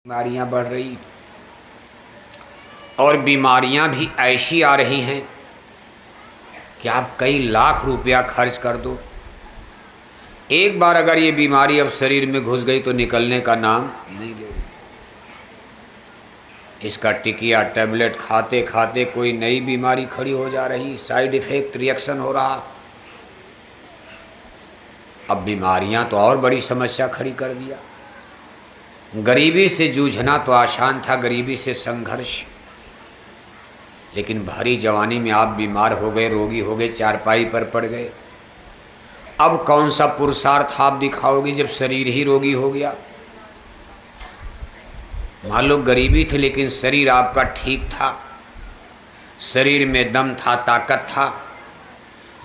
बीमारियां बढ़ रही और बीमारियां भी ऐसी आ रही हैं कि आप कई लाख रुपया खर्च कर दो, एक बार अगर ये बीमारी अब शरीर में घुस गई तो निकलने का नाम नहीं ले रही। इसका टिकिया टैबलेट खाते खाते कोई नई बीमारी खड़ी हो जा रही, साइड इफेक्ट रिएक्शन हो रहा। अब बीमारियां तो और बड़ी समस्या खड़ी कर दिया। गरीबी से जूझना तो आसान था, गरीबी से संघर्ष, लेकिन भरी जवानी में आप बीमार हो गए, रोगी हो गए, चारपाई पर पड़ गए। अब कौन सा पुरुषार्थ आप दिखाओगे जब शरीर ही रोगी हो गया। मान लो गरीबी थी लेकिन शरीर आपका ठीक था, शरीर में दम था, ताकत था,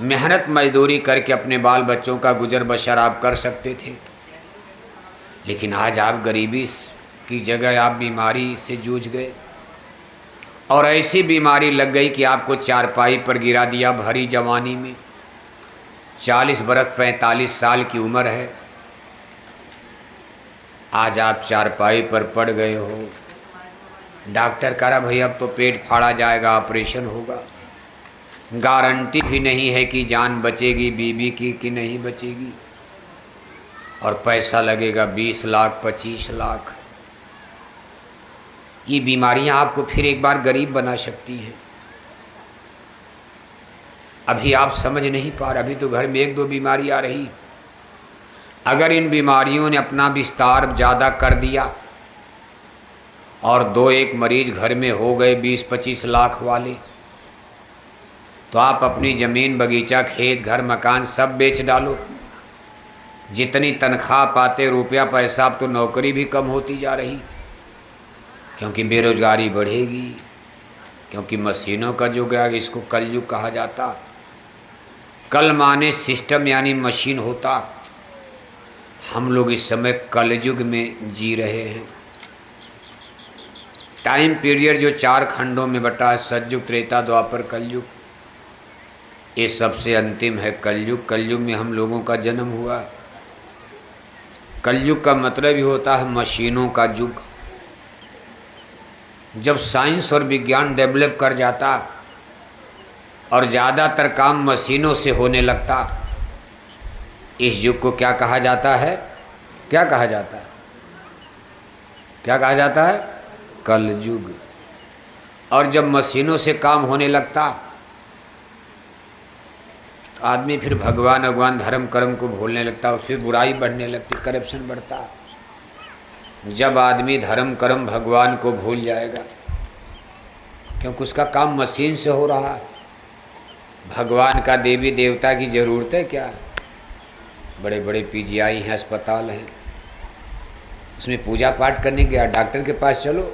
मेहनत मजदूरी करके अपने बाल बच्चों का गुजर बसर आप कर सकते थे। लेकिन आज आप गरीबी की जगह आप बीमारी से जूझ गए और ऐसी बीमारी लग गई कि आपको चारपाई पर गिरा दिया भरी जवानी में। 40 बरस 45 साल की उम्र है, आज आप चारपाई पर पड़ गए हो। डॉक्टर कह रहा भाई अब तो पेट फाड़ा जाएगा, ऑपरेशन होगा, गारंटी भी नहीं है कि जान बचेगी बीबी की कि नहीं बचेगी, और पैसा लगेगा 20 लाख 25 लाख। ये बीमारियां आपको फिर एक बार गरीब बना सकती हैं। अभी आप समझ नहीं पा रहे, अभी तो घर में 1-2 बीमारी आ रही। अगर इन बीमारियों ने अपना विस्तार ज़्यादा कर दिया और 2-1 मरीज घर में हो गए 20-25 लाख वाले, तो आप अपनी ज़मीन बगीचा खेत घर मकान सब बेच डालो। जितनी तनख्वाह पाते रुपया पैसा, अब तो नौकरी भी कम होती जा रही, क्योंकि बेरोजगारी बढ़ेगी, क्योंकि मशीनों का युग है। इसको कलयुग कहा जाता। कल माने सिस्टम यानी मशीन होता, हम लोग इस समय कलयुग में जी रहे हैं। टाइम पीरियड जो 4 खंडों में बटा है, सतयुग त्रेता द्वापर कलयुग, ये सबसे अंतिम है कलयुग। कलयुग में हम लोगों का जन्म हुआ। कलयुग का मतलब ही होता है मशीनों का युग। जब साइंस और विज्ञान डेवलप कर जाता और ज़्यादातर काम मशीनों से होने लगता, इस युग को क्या कहा जाता है? क्या कहा जाता है? क्या कहा जाता है? कलयुग। और जब मशीनों से काम होने लगता तो आदमी फिर भगवान धर्म कर्म को भूलने लगता, और फिर बुराई बढ़ने लगती, करप्शन बढ़ता। जब आदमी धर्म कर्म भगवान को भूल जाएगा, क्योंकि उसका काम मशीन से हो रहा है, भगवान का देवी देवता की ज़रूरत है क्या? बड़े बड़े पीजीआई हैं, अस्पताल हैं, उसमें पूजा पाठ करने गया, डॉक्टर के पास चलो।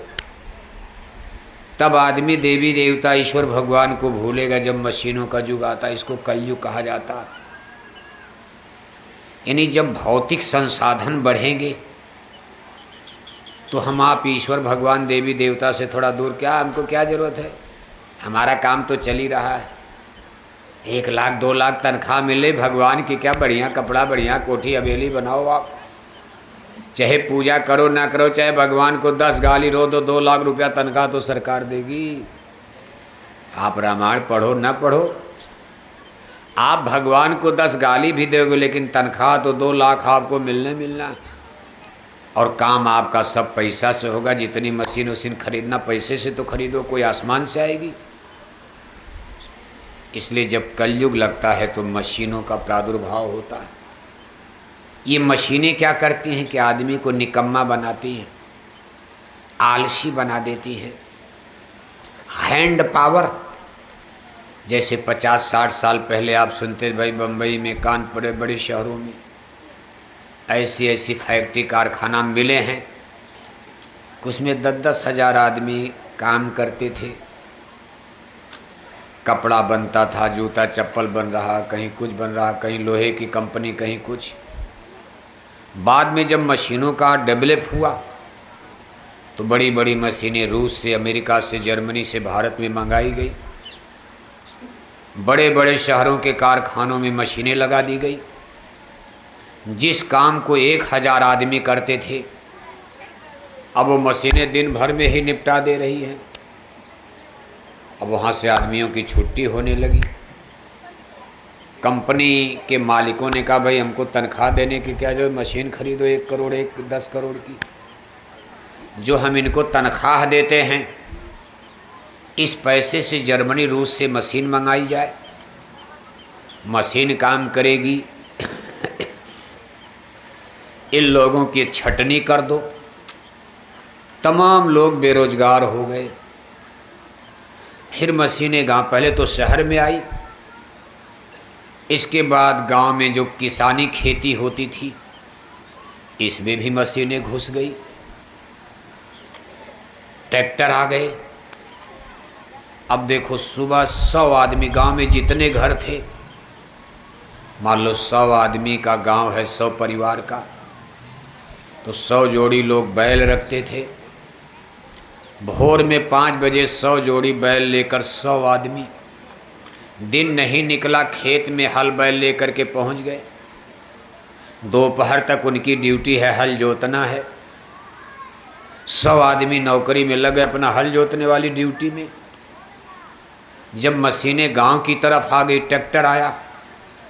तब आदमी देवी देवता ईश्वर भगवान को भूलेगा जब मशीनों का युग आता। इसको कलयुग कहा जाता। यानी जब भौतिक संसाधन बढ़ेंगे तो हम आप ईश्वर भगवान देवी देवता से थोड़ा दूर, क्या हमको क्या ज़रूरत है, हमारा काम तो चल ही रहा है। 1 लाख 2 लाख तनख्वाह मिले, भगवान की क्या बढ़िया कपड़ा बढ़िया कोठी हवेली बनाओ आप, चाहे पूजा करो ना करो, चाहे भगवान को 10 गाली रो दो, 2 लाख रुपया तनख्वाह तो सरकार देगी। आप रामायण पढ़ो ना पढ़ो, आप भगवान को 10 गाली भी दोगे लेकिन तनख्वाह तो 2 लाख आपको मिलना। और काम आपका सब पैसा से होगा। जितनी मशीन वशीन खरीदना पैसे से तो खरीदो, कोई आसमान से आएगी। इसलिए जब कलयुग लगता है तो मशीनों का प्रादुर्भाव होता है। ये मशीनें क्या करती हैं कि आदमी को निकम्मा बनाती हैं, आलसी बना देती हैं। हैंड पावर, जैसे 50-60 साल पहले आप सुनते भाई बम्बई में, कानपुर, बड़े बड़े शहरों में ऐसी ऐसी फैक्ट्री कारखाना मिले हैं, उसमें 10-10 हज़ार आदमी काम करते थे। कपड़ा बनता था, जूता चप्पल बन रहा, कहीं कुछ बन रहा, कहीं लोहे की कंपनी, कहीं कुछ। बाद में जब मशीनों का डेवलप हुआ तो बड़ी बड़ी मशीनें रूस से, अमेरिका से, जर्मनी से भारत में मंगाई गई। बड़े बड़े शहरों के कारखानों में मशीनें लगा दी गई। जिस काम को 1000 आदमी करते थे अब वो मशीनें दिन भर में ही निपटा दे रही हैं। अब वहाँ से आदमियों की छुट्टी होने लगी। कंपनी के मालिकों ने कहा भाई हमको तनख्वाह देने की क्या जो मशीन खरीदो 1 करोड़ 10 करोड़ की, जो हम इनको तनख्वाह देते हैं इस पैसे से जर्मनी रूस से मशीन मंगाई जाए, मशीन काम करेगी, इन लोगों की छटनी कर दो। तमाम लोग बेरोजगार हो गए। फिर मशीनें गांव, पहले तो शहर में आई, इसके बाद गांव में जो किसानी खेती होती थी इसमें भी मशीनें घुस गई, ट्रैक्टर आ गए। अब देखो सुबह 100 आदमी, गांव में जितने घर थे, मान लो 100 आदमी का गांव है, 100 परिवार का, तो 100 जोड़ी लोग बैल रखते थे। भोर में 5 बजे 100 जोड़ी बैल लेकर 100 आदमी, दिन नहीं निकला खेत में हल बैल लेकर के पहुंच गए। दोपहर तक उनकी ड्यूटी है, हल जोतना है। 100 आदमी नौकरी में लगे अपना हल जोतने वाली ड्यूटी में। जब मशीनें गांव की तरफ आ गई, ट्रैक्टर आया,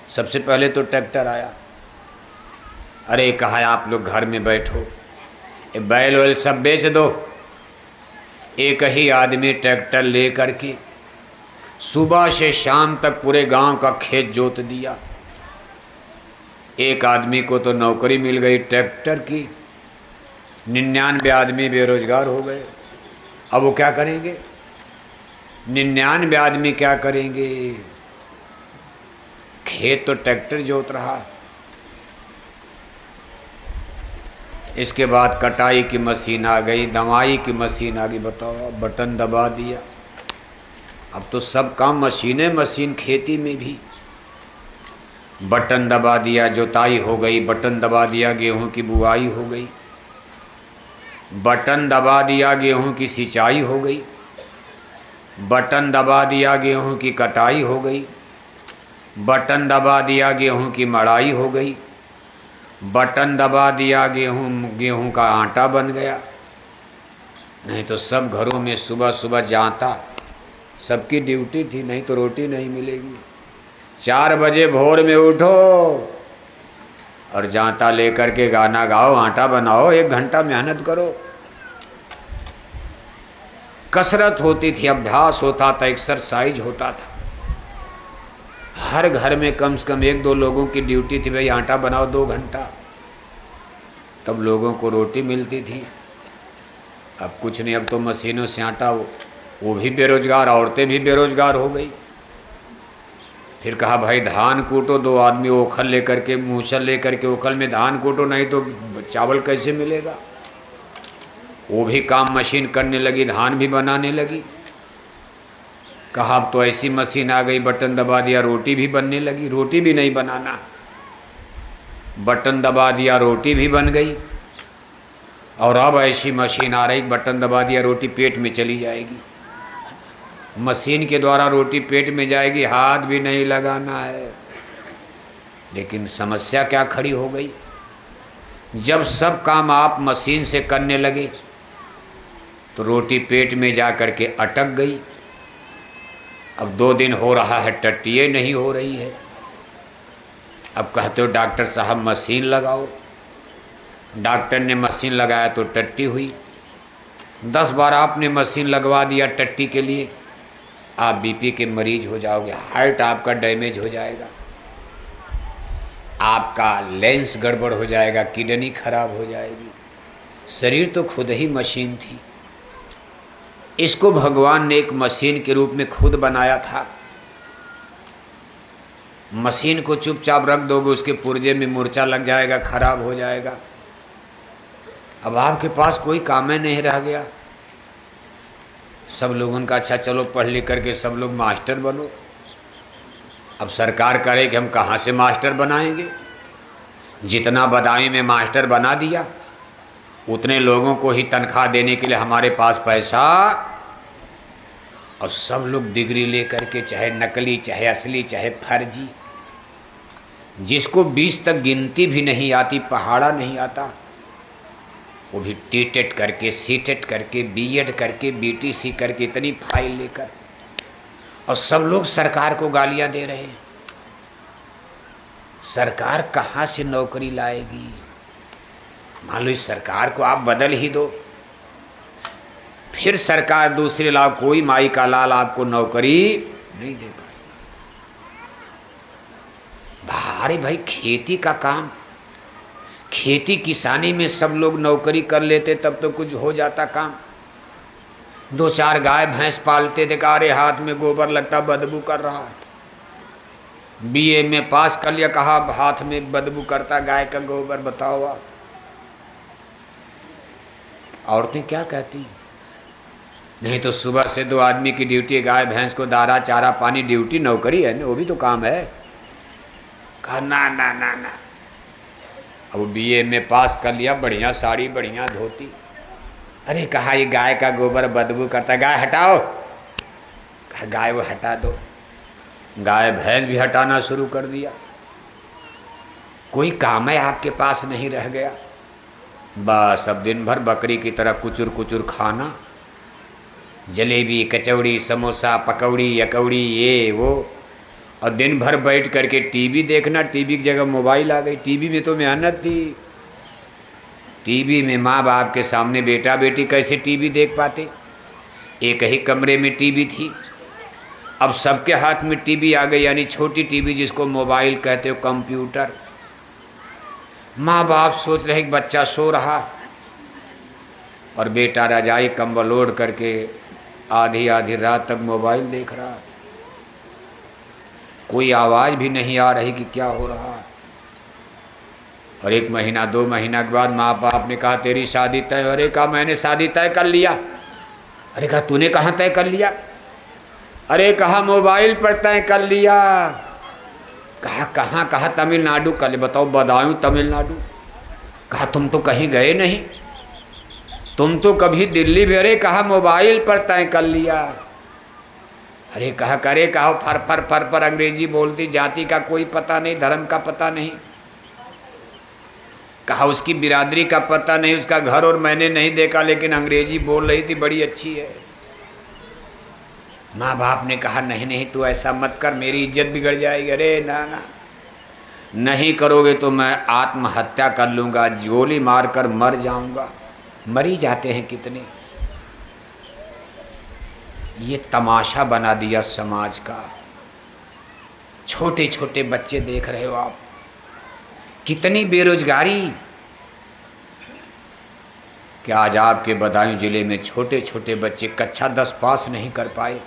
सबसे पहले तो ट्रैक्टर आया। अरे कहा आप लोग घर में बैठो, ये बैल वैल सब बेच दो। एक ही आदमी ट्रैक्टर ले करके सुबह से शाम तक पूरे गांव का खेत जोत दिया। एक आदमी को तो नौकरी मिल गई ट्रैक्टर की, 99 आदमी बेरोजगार हो गए। अब वो क्या करेंगे? 99 आदमी क्या करेंगे? खेत तो ट्रैक्टर जोत रहा। इसके बाद कटाई की मशीन आ गई, दवाई की मशीन आ गई। बताओ, बटन दबा दिया, अब तो सब काम मशीन, खेती में भी बटन दबा दिया, जुताई हो गई, बटन दबा दिया, गेहूं की बुआई हो गई, बटन दबा दिया, गेहूं की सिंचाई हो गई, बटन दबा दिया, गेहूं की कटाई हो गई, बटन दबा दिया, गेहूं की मड़ाई हो गई, बटन दबा दिया, गेहूं का आटा बन गया। नहीं तो सब घरों में सुबह सुबह जाता, सबकी ड्यूटी थी, नहीं तो रोटी नहीं मिलेगी। 4 बजे भोर में उठो और जाता लेकर के गाना गाओ, आटा बनाओ, 1 घंटा मेहनत करो। कसरत होती थी, अभ्यास होता था, एक्सरसाइज होता था। हर घर में कम से कम 1-2 लोगों की ड्यूटी थी, भाई आटा बनाओ 2 घंटा, तब लोगों को रोटी मिलती थी। अब कुछ नहीं, अब तो मशीनों से आटा, वो भी बेरोजगार, औरतें भी बेरोजगार हो गई। फिर कहा भाई धान कूटो, 2 आदमी ओखल लेकर के, मूसल लेकर के ओखल में धान कूटो, नहीं तो चावल कैसे मिलेगा। वो भी काम मशीन करने लगी, धान भी बनाने लगी। कहा अब तो ऐसी मशीन आ गई, बटन दबा दिया, रोटी भी बनने लगी। रोटी भी नहीं बनाना, बटन दबा दिया, रोटी भी बन गई। और अब ऐसी मशीन आ रही, बटन दबा दिया, रोटी पेट में चली जाएगी। मशीन के द्वारा रोटी पेट में जाएगी, हाथ भी नहीं लगाना है। लेकिन समस्या क्या खड़ी हो गई? जब सब काम आप मशीन से करने लगे तो रोटी पेट में जा कर के अटक गई। अब 2 दिन हो रहा है, टट्टिए नहीं हो रही है। अब कहते हो डॉक्टर साहब मशीन लगाओ। डॉक्टर ने मशीन लगाया तो टट्टी हुई। 10 बार आपने मशीन लगवा दिया टट्टी के लिए, आप बीपी के मरीज हो जाओगे, हार्ट आपका डैमेज हो जाएगा, आपका लेंस गड़बड़ हो जाएगा, किडनी खराब हो जाएगी। शरीर तो खुद ही मशीन थी। इसको भगवान ने एक मशीन के रूप में खुद बनाया था। मशीन को चुपचाप रख दोगे, उसके पुर्जे में मूर्छा लग जाएगा, खराब हो जाएगा। अब आपके पास कोई काम ही नहीं रह गया। सब लोगों का अच्छा चलो पढ़ लिख करके सब लोग मास्टर बनो। अब सरकार करे कि हम कहाँ से मास्टर बनाएंगे। जितना बदायूं में मास्टर बना दिया, उतने लोगों को ही तनख्वाह देने के लिए हमारे पास पैसा, और सब लोग डिग्री ले करके, चाहे नकली, चाहे असली, चाहे फर्जी, जिसको 20 तक गिनती भी नहीं आती, पहाड़ा नहीं आता, वो भी टीटेट करके, सीटेट करके, बीएड करके, बीटीसी करके, इतनी फाइल लेकर, और सब लोग सरकार को गालियां दे रहे हैं। सरकार कहाँ से नौकरी लाएगी? मान लो इस सरकार को आप बदल ही दो, फिर सरकार दूसरे लाओ, कोई माई का लाल आपको नौकरी नहीं दे पाएगी। भारी भाई खेती का काम, खेती किसानी में सब लोग नौकरी कर लेते तब तो कुछ हो जाता काम। 2-4 गाय भैंस पालते थे, अरे हाथ में गोबर लगता, बदबू कर रहा है। बीए में पास कर लिया, कहा हाथ में बदबू करता गाय का गोबर, बताओ आप। औरतें क्या कहती? नहीं तो सुबह से 2 आदमी की ड्यूटी, गाय भैंस को दारा चारा पानी, ड्यूटी नौकरी है, वो भी तो काम है। कहा ना ना ना ना। अब बीए में पास कर लिया, बढ़िया साड़ी, बढ़िया धोती। अरे कहा ये गाय का गोबर बदबू करता, गाय हटाओ। कहा गाय वो हटा दो। गाय भैंस भी हटाना शुरू कर दिया। कोई काम है आपके पास नहीं रह गया। बस अब दिन भर बकरी की तरह कुचुर कुचुर खाना, जलेबी, कचौड़ी, समोसा, पकौड़ी, यकौड़ी, ये वो, और दिन भर बैठ करके टीवी देखना। टीवी की जगह मोबाइल आ गई। टीवी में तो मेहनत थी। टीवी में माँ बाप के सामने बेटा बेटी कैसे टीवी देख पाते? एक ही कमरे में टीवी थी, अब सबके हाथ में टीवी आ गई, यानी छोटी टीवी जिसको मोबाइल कहते हो, कंप्यूटर। माँ बाप सोच रहे कि बच्चा सो रहा और बेटा रजाई कंबल ओढ़ करके आधी आधी रात तक मोबाइल देख रहा। कोई आवाज़ भी नहीं आ रही कि क्या हो रहा। और 1 महीना 2 महीना के बाद माँ बाप ने कहा तेरी शादी तय। अरे कहा मैंने शादी तय कर लिया। अरे कहा तूने कहाँ तय कर लिया? अरे कहा मोबाइल पर तय कर लिया। कहा कहाँ? कहा तमिलनाडु कर लिया। बताओ, बदायूं तमिलनाडु? कहा तुम तो कहीं गए नहीं, तुम तो कभी दिल्ली भी। अरे कहा मोबाइल पर तय कर लिया। अरे कहा करे, कहा फर फर फर पर अंग्रेजी बोलती, जाति का कोई पता नहीं, धर्म का पता नहीं, कहा उसकी बिरादरी का पता नहीं, उसका घर और मैंने नहीं देखा, लेकिन अंग्रेजी बोल रही थी, बड़ी अच्छी है। माँ बाप ने कहा नहीं नहीं तू ऐसा मत कर, मेरी इज्जत बिगड़ जाएगी। अरे ना ना, नहीं करोगे तो मैं आत्महत्या कर लूँगा, गोली मार कर मर जाऊँगा। मरी जाते हैं कितने। ये तमाशा बना दिया समाज का। छोटे छोटे बच्चे देख रहे हो आप, कितनी बेरोजगारी। क्या आज आपके बदायूं जिले में छोटे छोटे बच्चे कक्षा 10 पास नहीं कर पाए?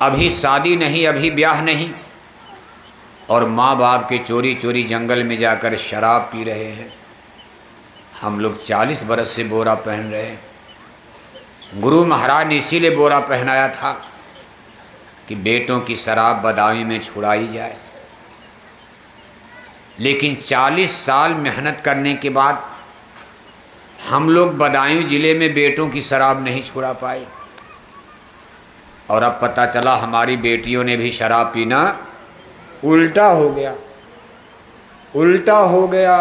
अभी शादी नहीं, अभी ब्याह नहीं, और माँ बाप के चोरी चोरी जंगल में जाकर शराब पी रहे हैं। हम लोग 40 बरस से बोरा पहन रहे हैं। गुरु महाराज ने इसीलिए बोरा पहनाया था कि बेटों की शराब बदायूं में छुड़ाई जाए। लेकिन 40 साल मेहनत करने के बाद हम लोग बदायूं जिले में बेटों की शराब नहीं छुड़ा पाए। और अब पता चला हमारी बेटियों ने भी शराब पीना उल्टा हो गया। उल्टा हो गया।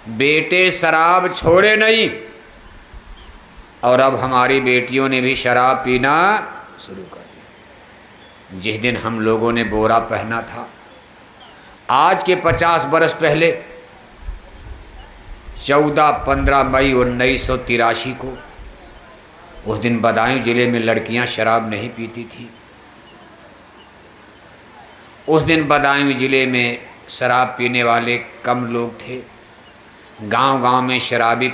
बेटे शराब छोड़े नहीं, और अब हमारी बेटियों ने भी शराब पीना शुरू कर दिया। जिस दिन हम लोगों ने बोरा पहना था, आज के 50 बरस पहले 14-15 मई 1983 को, उस दिन बदायूं जिले में लड़कियां शराब नहीं पीती थी। उस दिन बदायूं जिले में शराब पीने वाले कम लोग थे। गांव-गांव में शराबी